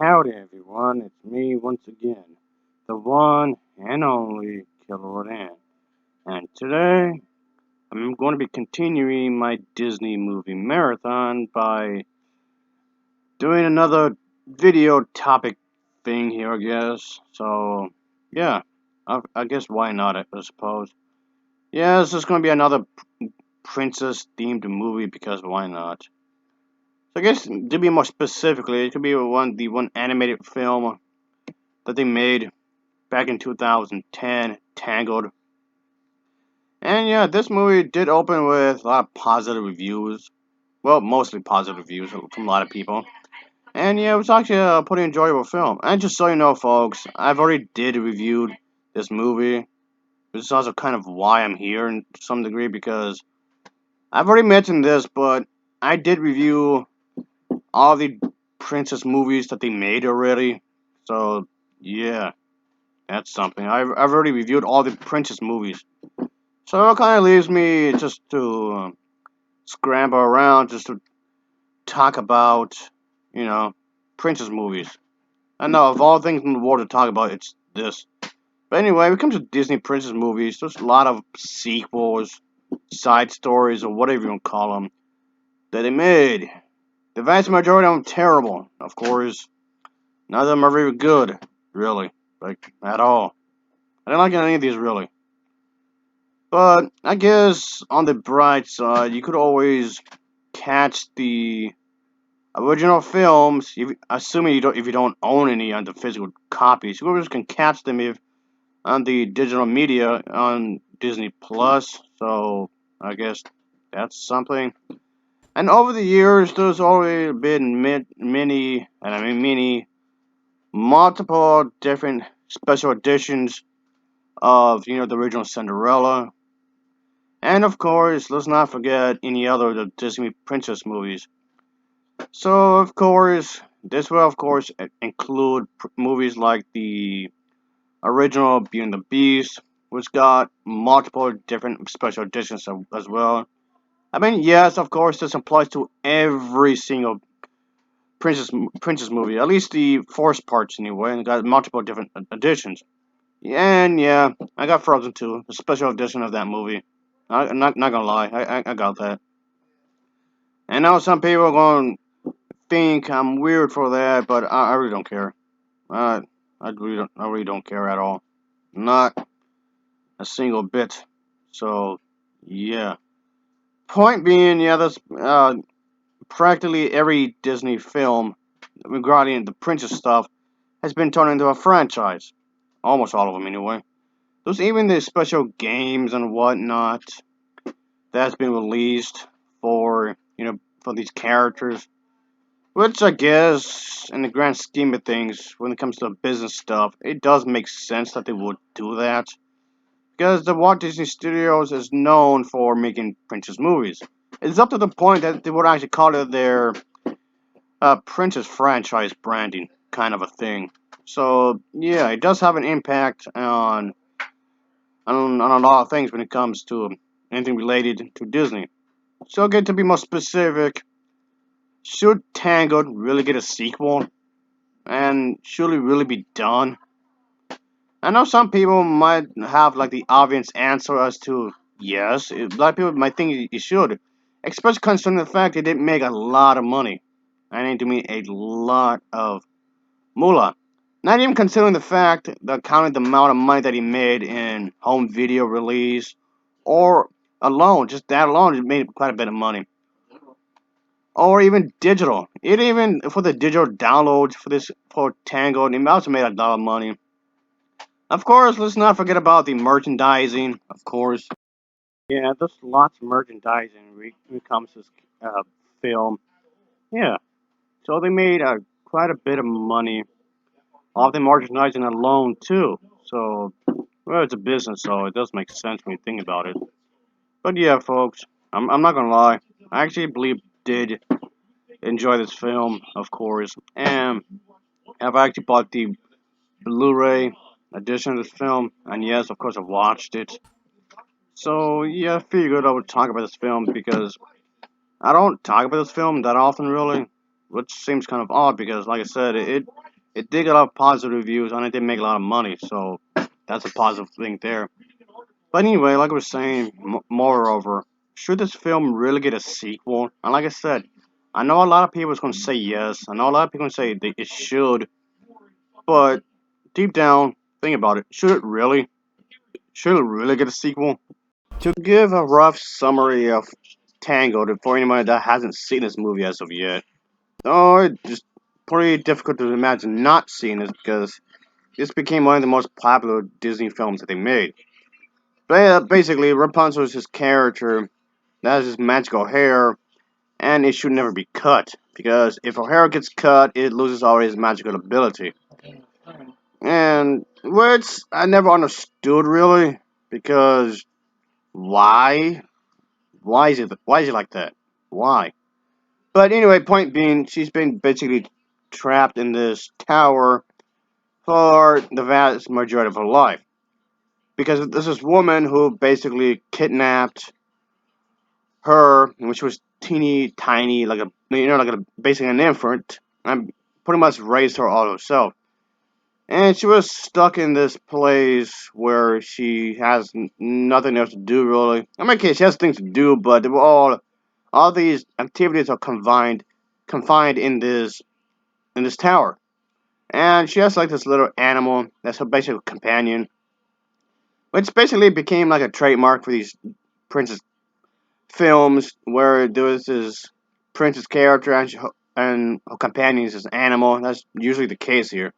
Howdy everyone, it's me once again, the one and only Killer Rodan. And today, I'm going to be continuing my Disney movie marathon by doing another video topic thing here, I guess. So, yeah, I guess why not, I suppose. Yeah, this is going to be another princess-themed movie because why not? So I guess, to be more specifically, it could be the one animated film that they made back in 2010, Tangled. And yeah, this movie did open with a lot of positive reviews. Well, mostly positive reviews from a lot of people. And yeah, it was actually a pretty enjoyable film. And just so you know, folks, I've already did reviewed this movie. This is also kind of why I'm here in some degree because I've already mentioned this, but I did review all the princess movies that they made already. So yeah, that's something. I've already reviewed all the princess movies. So it kind of leaves me just to scramble around just to talk about, you know, princess movies. I know of all things in the world to talk about, it's this. But anyway, when it comes to Disney princess movies, there's a lot of sequels, side stories, or whatever you want to call them, that they made. The vast majority of them terrible, of course. None of them are very good, really, like at all. I didn't like any of these really. But I guess on the bright side, you could always catch the original films. Assuming if you don't own any on the physical copies, you always can catch them if on the digital media on Disney Plus. So I guess that's something. And over the years, there's always been many, and I mean many, multiple different special editions of the original Cinderella. And of course, let's not forget any other of the Disney princess movies. So, of course, this will, of course, include movies like the original Beauty and the Beast, which got multiple different special editions as well. I mean, yes, of course, this applies to every single princess movie, at least the first parts anyway, and it got multiple different editions. And yeah, I got Frozen 2, a special edition of that movie. I'm not gonna lie, I got that. And now some people are going to think I'm weird for that, but I really don't care. Uh, I really don't care at all. Not a single bit. So, yeah. Point being, yeah, that's practically every Disney film regarding the princess stuff has been turned into a franchise. Almost all of them, anyway. There's even the special games and whatnot that's been released for for these characters. Which I guess, in the grand scheme of things, when it comes to business stuff, it does make sense that they would do that. Because the Walt Disney Studios is known for making princess movies. It's up to the point that they would actually call it their princess franchise branding kind of a thing. So yeah, it does have an impact on a lot of things when it comes to anything related to Disney. So again, to be more specific, should Tangled really get a sequel? And should it really be done? I know some people might have like the obvious answer as to yes. A lot of people might think it should, especially considering the fact it didn't make a lot of money. I need to mean a lot of moolah. Not even considering the fact that counting the amount of money that he made in home video release, or alone, just that alone, it made quite a bit of money. Or even digital. It even for the digital downloads for Tango, it also made a lot of money. Of course, let's not forget about the merchandising. Of course, yeah, there's lots of merchandising when it comes to this film. Yeah, so they made quite a bit of money off the merchandising alone too. So, well, it's a business, so it does make sense when you think about it. But yeah, folks, I'm not gonna lie. I actually believe did enjoy this film, of course, and I've actually bought the Blu-ray edition of this film, and yes, of course, I've watched it. So yeah, I figured I would talk about this film because I don't talk about this film that often, really, which seems kind of odd because, like I said, It did get a lot of positive reviews and it did make a lot of money, so that's a positive thing there. But anyway, like I was saying, moreover, should this film really get a sequel? And like I said, I know a lot of people is going to say yes. I know a lot of people going to say that it should, but deep down, think about it. Should it really? Should it really get a sequel? To give a rough summary of Tangled for anyone that hasn't seen this movie as of yet, oh, it's just pretty difficult to imagine not seeing it because this became one of the most popular Disney films that they made. But basically, Rapunzel is his character that has his magical hair, and it should never be cut because if her hair gets cut, it loses all its magical ability. And which I never understood really because why? Why is it like that? Why? But anyway, point being, she's been basically trapped in this tower for the vast majority of her life. Because there's this woman who basically kidnapped her when she was teeny tiny, like basically an infant, and pretty much raised her all herself. And she was stuck in this place where she has nothing else to do really. I mean, okay, she has things to do, but they were all these activities are confined in this tower. And she has like this little animal that's her basic companion, which basically became like a trademark for these princess films where there was this princess character and her companion is this animal. That's usually the case here.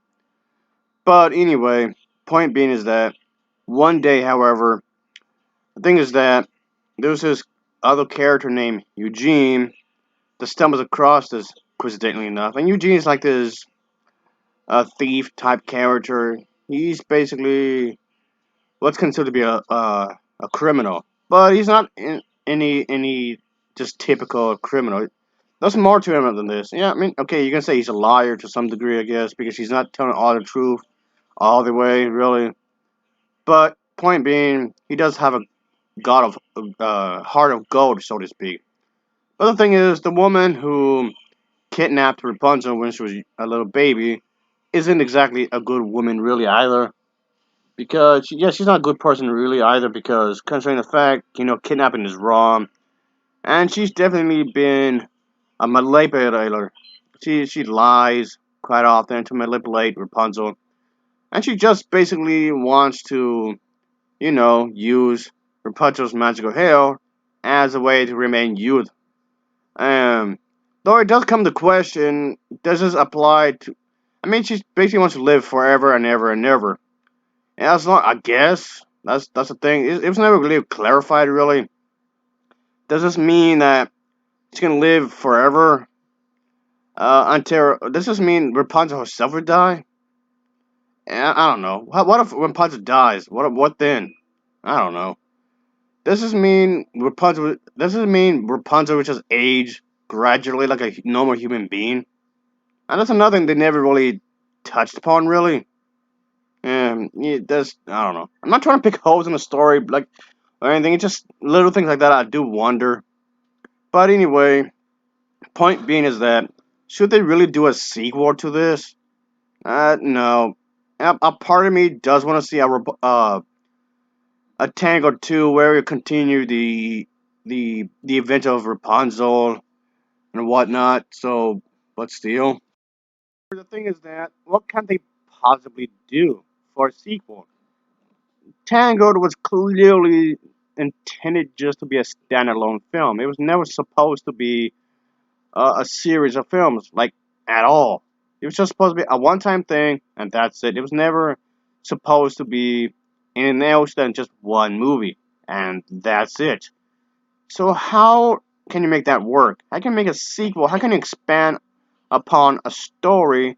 But anyway, point being is that one day, however, the thing is that there was this other character named Eugene that stumbles across this coincidentally enough, and Eugene's like this thief type character. He's basically what's considered to be a criminal, but he's not any just typical criminal. There's more to him than this. Yeah, I mean, okay, you can say he's a liar to some degree, I guess, because he's not telling all the truth all the way, really. But point being, he does have a god of heart of gold, so to speak. But the thing is, the woman who kidnapped Rapunzel when she was a little baby isn't exactly a good woman, really either. Because yeah, she's not a good person really either. Because considering the fact, kidnapping is wrong, and she's definitely been a manipulator. She lies quite often to manipulate Rapunzel, and she just basically wants to, use Rapunzel's magical hair as a way to remain youth. Um, though it does come to question, does this apply to? I mean, she basically wants to live forever and ever and ever. And that's not. I guess that's the thing. It was never really clarified. Really, does this mean that she's gonna live forever? Until does this mean Rapunzel herself would die? I don't know. What if Rapunzel dies? What then? I don't know. Does this mean Rapunzel would just age gradually like a normal human being? And that's another thing they never really touched upon, really. Yeah, that's I don't know. I'm not trying to pick holes in the story, like or anything. It's just little things like that I do wonder. But anyway, point being is that should they really do a sequel to this? No. A part of me does want to see a Tangled 2 where we continue the event of Rapunzel and whatnot. So, but still, the thing is that what can they possibly do for a sequel? Tangled was clearly intended just to be a standalone film. It was never supposed to be a series of films, like at all. It was just supposed to be a one-time thing, and that's it. It was never supposed to be anything else than just one movie, and that's it. So how can you make that work? How can you make a sequel? How can you expand upon a story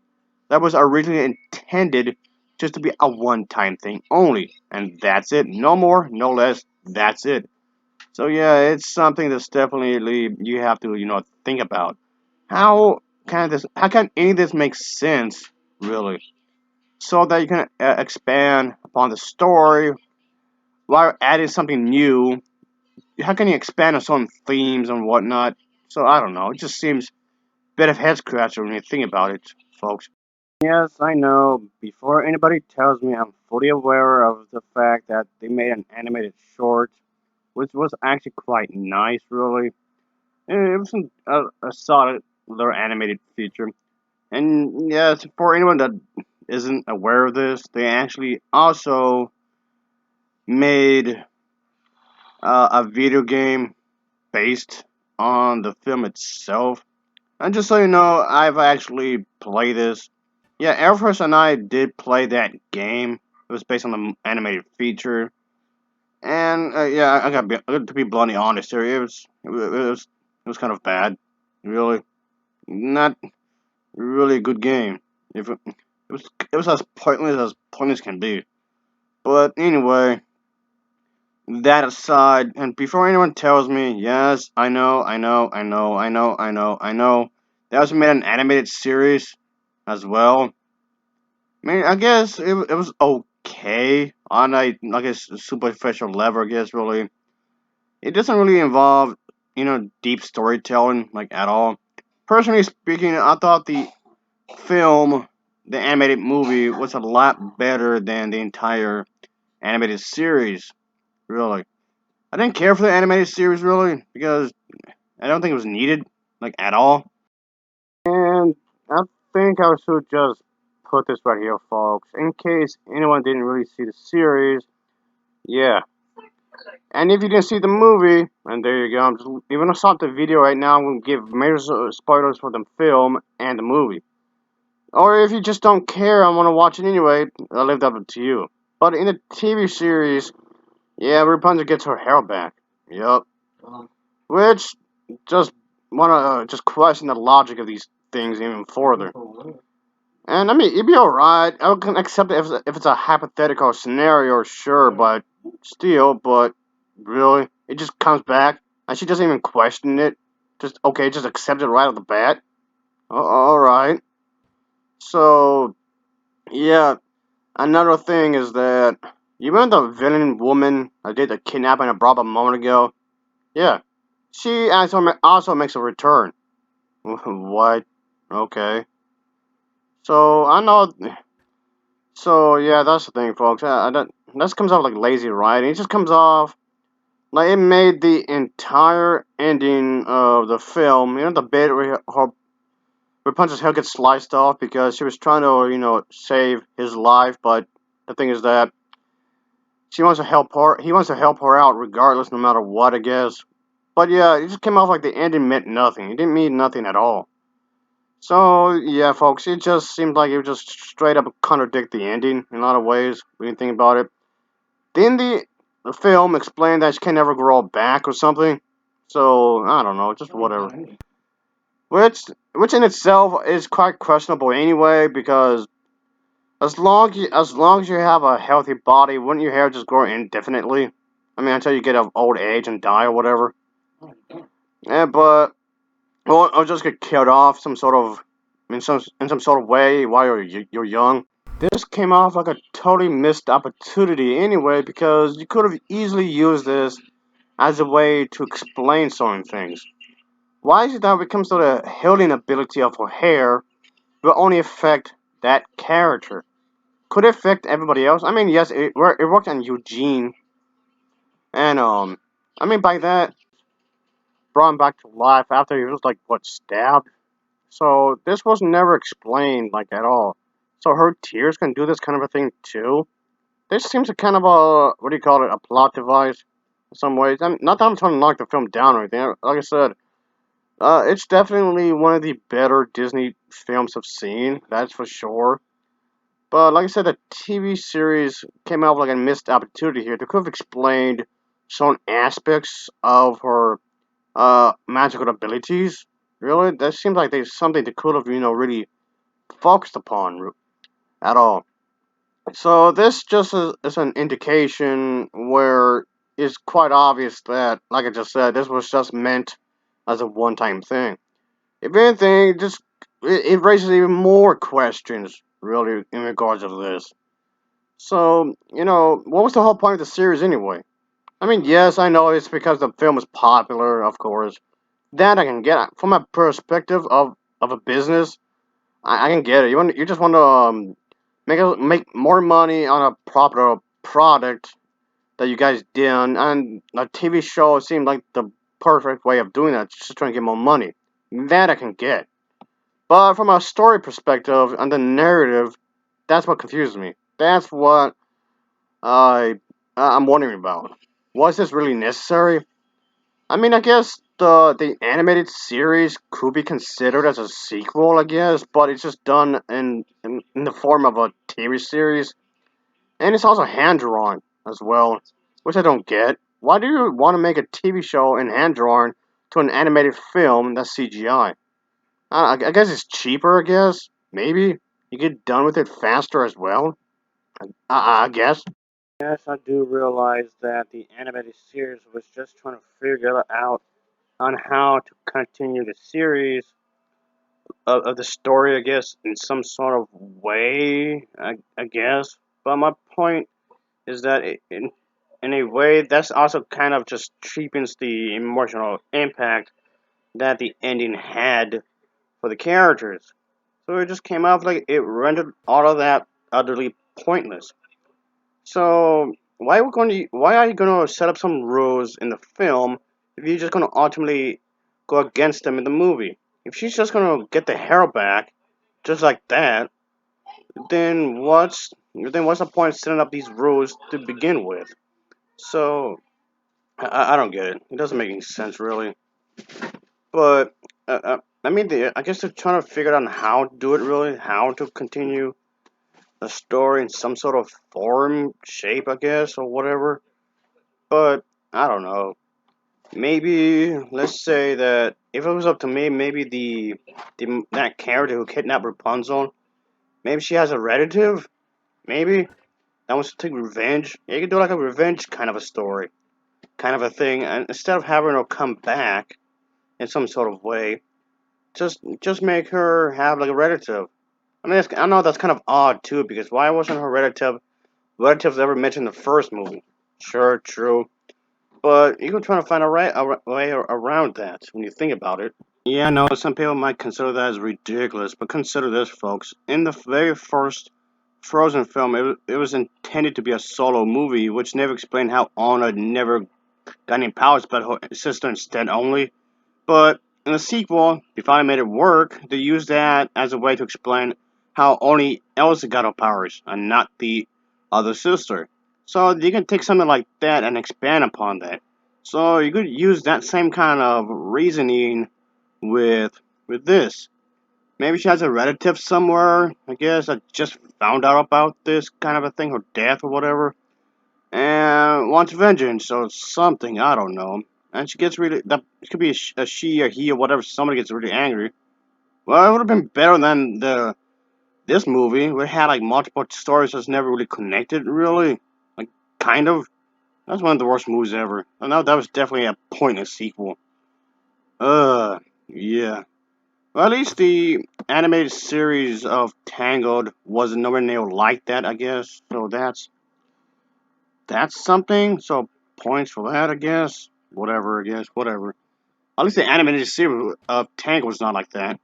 that was originally intended just to be a one-time thing only, and that's it. No more, no less. That's it. So yeah, it's something that's definitely you have to think about. How can any of this make sense really? So that you can expand upon the story while adding something new. How can you expand on some themes and whatnot? So I don't know. It just seems a bit of head scratcher when you think about it, folks. Yes, I know. Before anybody tells me, I'm fully aware of the fact that they made an animated short, which was actually quite nice, really. It was a solid little animated feature. And yes, for anyone that isn't aware of this, they actually also made a video game based on the film itself. And just so you know, I've actually played this. Yeah, Air Force and I did play that game. It was based on the animated feature. And yeah, I got to be bluntly honest here. It was kind of bad, really. Not really a good game. If it was as pointless can be. But anyway, that aside, and before anyone tells me, yes, I know, they also made an animated series as well. I mean, I guess it was okay on like a superficial level. I guess really, it doesn't really involve deep storytelling like at all. Personally speaking, I thought film, the animated movie, was a lot better than the entire animated series. Really, I didn't care for the animated series really because I don't think it was needed like at all. And I think I should just put this right here, folks, in case anyone didn't really see the series. Yeah, and if you didn't see the movie, and there you go, I'm just even gonna stop the video right now. I'm gonna give major spoilers for the film and the movie. Or if you just don't care and want to watch it anyway, I'll leave that up to you. But in the TV series, yeah, Rapunzel gets her hair back. Yup. Which just wanna just question the logic of these things even further. And I mean, it'd be alright. I can accept it if it's a hypothetical scenario, sure, but still, but really, it just comes back and she doesn't even question it. Just okay, just accept it right off the bat. Alright. So yeah, another thing is that you remember the villain woman I did the kidnapping I brought up a moment ago? Yeah, she also makes a return. What? Okay. So I know. So yeah, that's the thing, folks. That comes off like lazy writing. It just comes off like it made the entire ending of the film. You know the bit where Rapunzel's head gets sliced off because she was trying to save his life, but the thing is that she wants to help her. He wants to help her out regardless, no matter what, I guess. But yeah, it just came off like the ending meant nothing. It didn't mean nothing at all. So yeah, folks, it just seemed like it would just straight up contradict the ending in a lot of ways when you think about it. Didn't the film explain that she can never grow back or something? So I don't know, just whatever. Which which in itself is quite questionable anyway, because as long as you have a healthy body, wouldn't your hair just grow indefinitely? I mean, until you get of old age and die or whatever. Yeah, but or just get killed off some sort of in some sort of way while you're young. This came off like a totally missed opportunity anyway, because you could have easily used this as a way to explain certain things. Why is it that when it comes to the healing ability of her hair will only affect that character? Could it affect everybody else? I mean, yes, it worked on Eugene, and I mean by that brought him back to life after he was like what stabbed. So this was never explained like at all. So her tears can do this kind of a thing too. This seems a kind of a what do you call it? A plot device in some ways. Not that I'm trying to knock the film down or anything. Like I said, it's definitely one of the better Disney films I've seen. That's for sure. But like I said, the TV series came out with like a missed opportunity here. They could have explained some aspects of her magical abilities. Really, that seems like there's something they could have really focused upon at all. So this just is an indication where it's quite obvious that, like I just said, this was just meant as a one-time thing. If anything, it raises even more questions, really, in regards to this. So, what was the whole point of the series anyway? I mean, yes, I know it's because the film is popular, of course. That I can get from a perspective of a business. I can get it. You just want to make more money on a proper product that you guys did, and a TV show seemed like the perfect way of doing that. Just trying to get more money. That I can get. But from a story perspective and the narrative, that's what confuses me. That's what I'm wondering about. Was this really necessary? I mean, I guess the animated series could be considered as a sequel, I guess, but it's just done in the form of a TV series, and it's also hand drawn as well, which I don't get. Why do you want to make a TV show in hand drawn to an animated film that's CGI? I guess it's cheaper. I guess maybe you get done with it faster as well. I guess. Yes, I do realize that the animated series was just trying to figure out on how to continue the series of the story, I guess, in some sort of way, I guess. But my point is that in a way, that's also kind of just cheapens the emotional impact that the ending had for the characters. So it just came out like it rendered all of that utterly pointless. So why are you going to set up some rules in the film if you're just going to ultimately go against them in the movie? If she's just going to get the hair back just like that, then what's the point of setting up these rules to begin with? So I don't get it. It doesn't make any sense really. But I mean, I guess they're trying to figure out how to do it really, how to continue the story in some sort of form, shape, I guess, or whatever. But I don't know. Maybe let's say that if it was up to me, maybe the that character who kidnapped Rapunzel, maybe she has a relative, maybe that wants to take revenge. Yeah, you could do like a revenge kind of a story, kind of a thing, and instead of having her come back in some sort of way, just make her have like a relative. I mean, I know that's kind of odd too, because why wasn't her relatives ever mentioned in the first movie? Sure, true. But you can try to find a way around that when you think about it. Yeah, I know some people might consider that as ridiculous, but consider this, folks. In the very first Frozen film, it was intended to be a solo movie, which never explained how Anna never got any powers but her sister instead only. But in the sequel, they finally made it work. They used that as a way to explain how only Elsa got her powers and not the other sister. So you can take something like that and expand upon that. So you could use that same kind of reasoning with with this. Maybe she has a relative somewhere, I guess, that just found out about this kind of a thing, her death or whatever, and wants vengeance or something. I don't know. And she gets really that it could be a she or he or whatever. Somebody gets really angry. Well, it would have been better than the this movie. We had like multiple stories that's never really connected. Really, like kind of. That's one of the worst movies ever. I know that was definitely a pointless sequel. Yeah. Well, at least the animated series of Tangled was nowhere near like that. I guess. So that's something. So points for that, I guess. Whatever, I guess. Whatever. At least the animated series of Tank was not like that.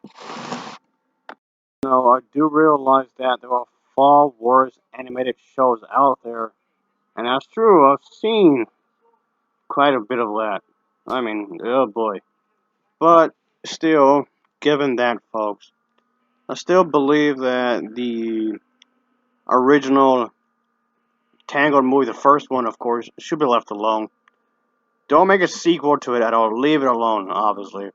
No, I do realize that there are far worse animated shows out there, and that's true. I've seen quite a bit of that. I mean, oh boy. But still, given that, folks, I still believe that the original Tangled movie, the first one, of course, should be left alone. Don't make a sequel to it at all. Leave it alone, obviously.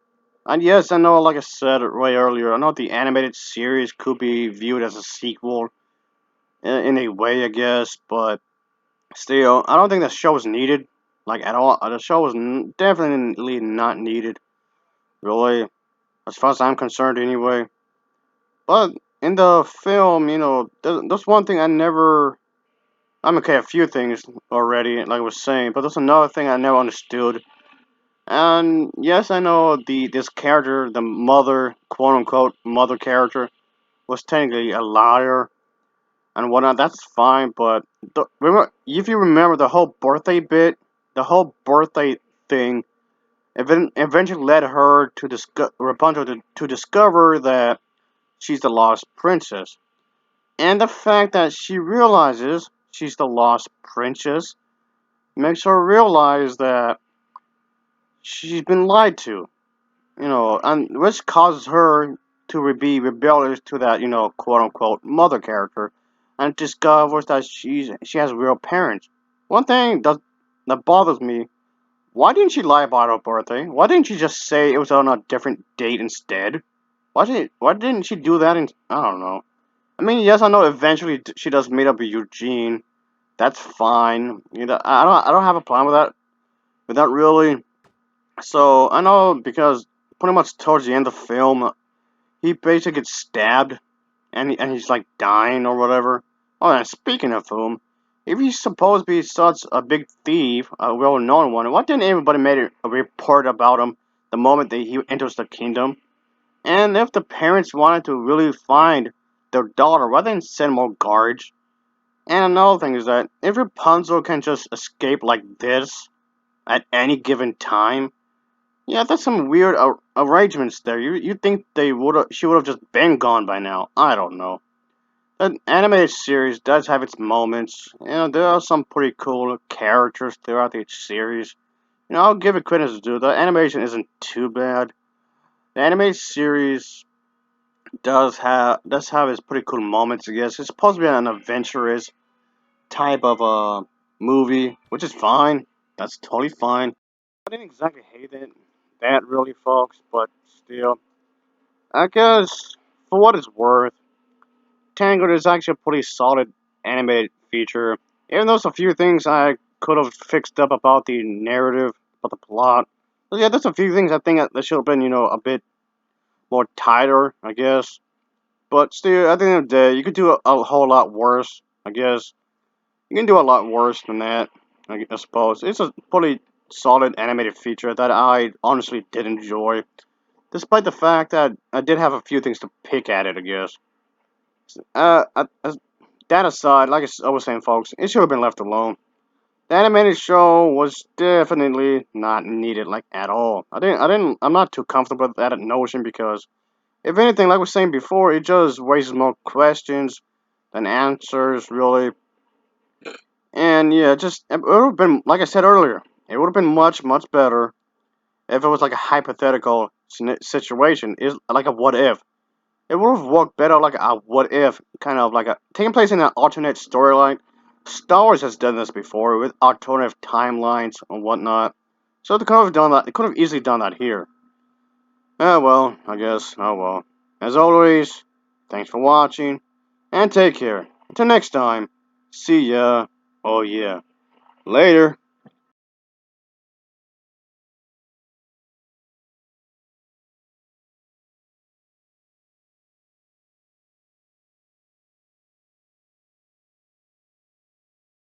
And yes, I know, like I said way earlier, I know the animated series could be viewed as a sequel in a way, I guess, but still, I don't think the show was needed, like at all. The show was definitely not needed, really, as far as I'm concerned, anyway. But in the film, that's one thing I never. I'm okay, a few things already, like I was saying, but there's another thing I never understood. And yes, I know this character, the mother, quote unquote mother character, was technically a liar and whatnot. That's fine, but if you remember the whole birthday bit, the whole birthday thing, eventually led her to Rapunzel to discover that she's the lost princess. And the fact that she realizes she's the lost princess makes her realize that she's been lied to, and which causes her to be rebellious to that, quote unquote mother character, and discovers that she has real parents. One thing that bothers me: why didn't she lie about her birthday? Why didn't she just say it was on a different date instead? Why didn't she do that? I don't know. I mean, yes, I know eventually she does meet up with Eugene. That's fine. I don't have a problem with that really. So I know because pretty much towards the end of the film, he basically gets stabbed and he's like dying or whatever. Oh, and speaking of whom, if he's supposed to be such a big thief, a well-known one, why didn't everybody make a report about him the moment that he enters the kingdom? And if the parents wanted to really find their daughter, why didn't send more guards? And another thing is that if Rapunzel can just escape like this at any given time, yeah, that's some weird arrangements there. You think she would have just been gone by now? I don't know. The animated series does have its moments. There are some pretty cool characters throughout the series. I'll give it credit to do. The animation isn't too bad. The animated series does have its pretty cool moments. I guess it's supposed to be an adventurous type of movie, which is fine. That's totally fine. I didn't exactly hate it, that really, folks, but still, I guess for what it's worth, Tangled is actually a pretty solid animated feature. Even though there's a few things I could have fixed up about the narrative, about the plot. But yeah, there's a few things I think that should have been, a bit more tighter, I guess. But still, at the end of the day, you could do a whole lot worse, I guess. You can do a lot worse than that, I suppose. It's a pretty solid animated feature that I honestly did enjoy, despite the fact that I did have a few things to pick at it, I guess. That aside, like I was saying, folks, it should have been left alone. The animated show was definitely not needed, like at all. I'm not too comfortable with that notion because, if anything, like I was saying before, it just raises more questions than answers, really. And yeah, it would have been, like I said earlier, it would have been much, much better if it was like a hypothetical situation, is like a what if. It would have worked better like a what if, kind of like a taking place in an alternate storyline. Star Wars has done this before with alternative timelines and whatnot, so they could have done that. They could have easily done that here. Well, I guess. Oh well. As always, thanks for watching, and take care. Until next time, see ya. Oh yeah. Later.